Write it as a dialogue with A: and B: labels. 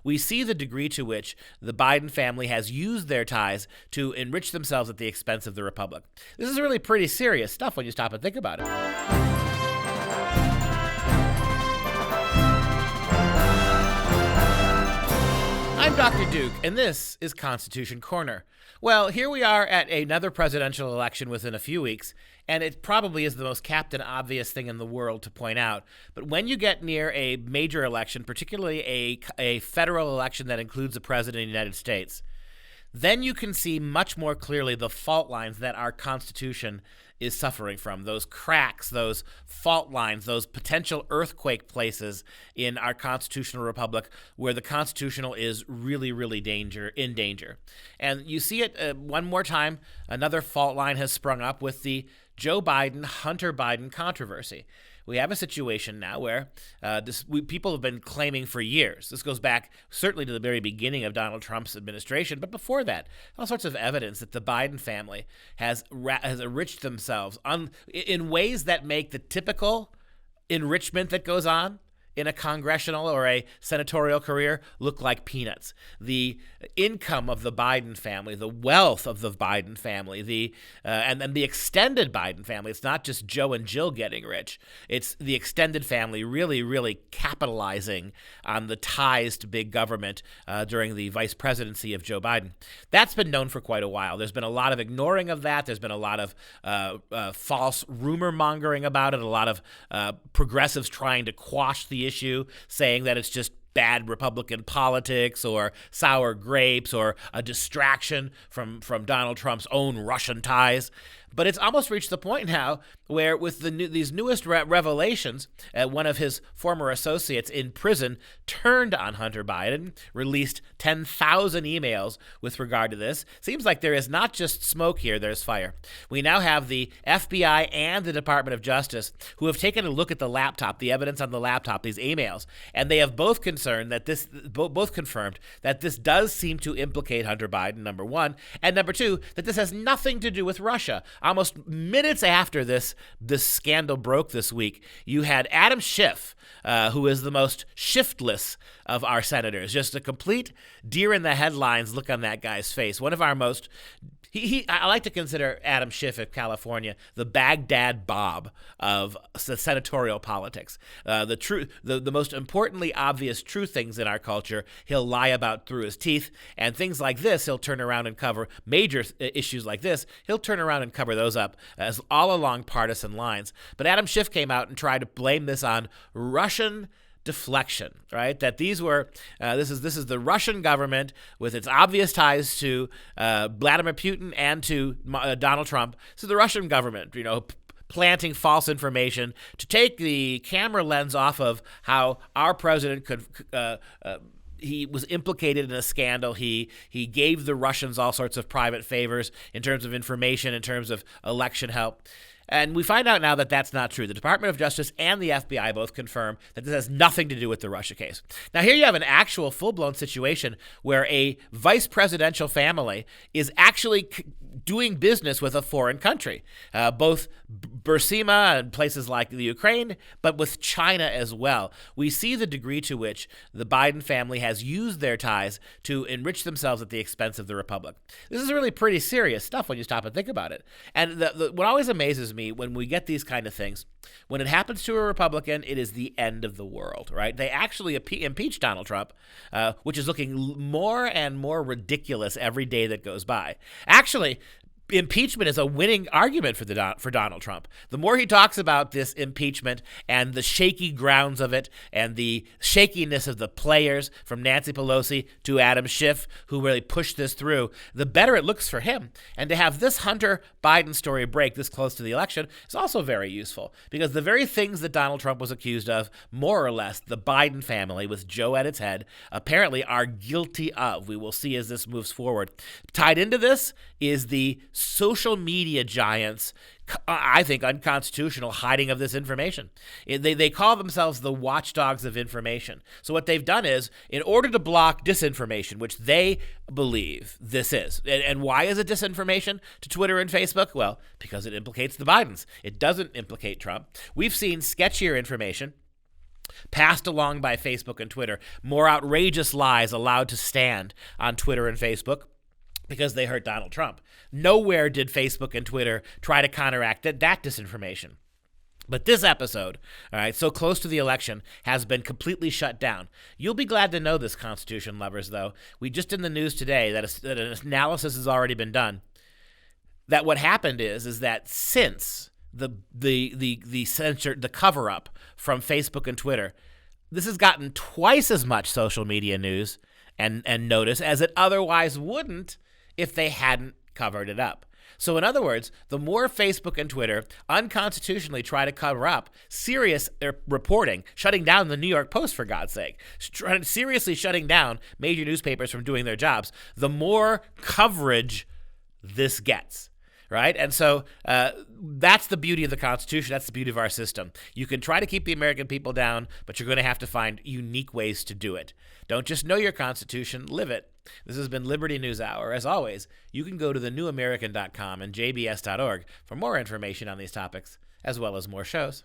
A: We see the degree to which the Biden family has used their ties to enrich themselves at the expense of the republic. This is really pretty serious stuff when you stop and think about it. I'm Dr. Duke, and this is Constitution Corner. Well, here we are at another presidential election within a few weeks, and it probably is the most captain obvious thing in the world to point out. But when you get near a major election, particularly a federal election that includes the president of the United States, then you can see much more clearly the fault lines that our Constitution is suffering from, those cracks, those fault lines, those potential earthquake places in our constitutional republic where the constitutional is really, really in danger. And you see it one more time, another fault line has sprung up with the Joe Biden, Hunter Biden controversy. We have a situation now where people have been claiming for years. This goes back certainly to the very beginning of Donald Trump's administration, but before that, all sorts of evidence that the Biden family has enriched themselves in ways that make the typical enrichment that goes on in a congressional or a senatorial career look like peanuts. The income of the Biden family, the wealth of the Biden family, and the extended Biden family. It's not just Joe and Jill getting rich. It's the extended family really, really capitalizing on the ties to big government during the vice presidency of Joe Biden. That's been known for quite a while. There's been a lot of ignoring of that. There's been a lot of false rumor mongering about it, a lot of progressives trying to quash the issue, saying that it's just bad Republican politics or sour grapes or a distraction from Donald Trump's own Russian ties. But it's almost reached the point now where with these newest revelations, one of his former associates in prison turned on Hunter Biden, released 10,000 emails with regard to this. Seems like there is not just smoke here, there's fire. We now have the FBI and the Department of Justice who have taken a look at the laptop, the evidence on the laptop, these emails, and they have both confirmed that this does seem to implicate Hunter Biden, number one, and number two, that this has nothing to do with Russia. Almost minutes after this scandal broke this week, you had Adam Schiff, who is the most shiftless of our senators. Just a complete deer in the headlines look on that guy's face. One of our most... I like to consider Adam Schiff of California the Baghdad Bob of senatorial politics. The most importantly obvious true things in our culture he'll lie about through his teeth, and things like this he'll turn around and cover. Major issues like this he'll turn around and cover those up as all along partisan lines. But Adam Schiff came out and tried to blame this on Russian deflection, right? That these were this is the Russian government with its obvious ties to Vladimir Putin and to Donald Trump. So the Russian government, planting false information to take the camera lens off of how our president could. He was implicated in a scandal. He gave the Russians all sorts of private favors in terms of information, in terms of election help. And we find out now that that's not true. The Department of Justice and the FBI both confirm that this has nothing to do with the Russia case. Now, here you have an actual full-blown situation where a vice presidential family is actually doing business with a foreign country, both Burisma and places like the Ukraine, but with China as well. We see the degree to which the Biden family has used their ties to enrich themselves at the expense of the republic. This is really pretty serious stuff when you stop and think about it. And what always amazes me when we get these kind of things, when it happens to a Republican, it is the end of the world, right? They actually impeached Donald Trump, which is looking more and more ridiculous every day that goes by. Actually, impeachment is a winning argument for Donald Trump. The more he talks about this impeachment and the shaky grounds of it and the shakiness of the players from Nancy Pelosi to Adam Schiff, who really pushed this through, the better it looks for him. And to have this Hunter Biden story break this close to the election is also very useful, because the very things that Donald Trump was accused of, more or less, the Biden family, with Joe at its head, apparently are guilty of. We will see as this moves forward. Tied into this is the social media giants, I think unconstitutional, hiding of this information. They call themselves the watchdogs of information. So what they've done is, in order to block disinformation, which they believe this is, and why is it disinformation to Twitter and Facebook? Well, because it implicates the Bidens. It doesn't implicate Trump. We've seen sketchier information passed along by Facebook and Twitter, more outrageous lies allowed to stand on Twitter and Facebook because they hurt Donald Trump. Nowhere did Facebook and Twitter try to counteract that disinformation. But this episode, all right, so close to the election, has been completely shut down. You'll be glad to know this, Constitution lovers, though. We just in the news today that an analysis has already been done. That what happened is that since the censored, the cover-up from Facebook and Twitter, this has gotten twice as much social media news and notice as it otherwise wouldn't if they hadn't covered it up. So in other words, the more Facebook and Twitter unconstitutionally try to cover up serious reporting, shutting down the New York Post, for God's sake, seriously shutting down major newspapers from doing their jobs, the more coverage this gets. Right? And so that's the beauty of the Constitution. That's the beauty of our system. You can try to keep the American people down, but you're going to have to find unique ways to do it. Don't just know your Constitution, live it. This has been Liberty News Hour. As always, you can go to thenewamerican.com and jbs.org for more information on these topics, as well as more shows.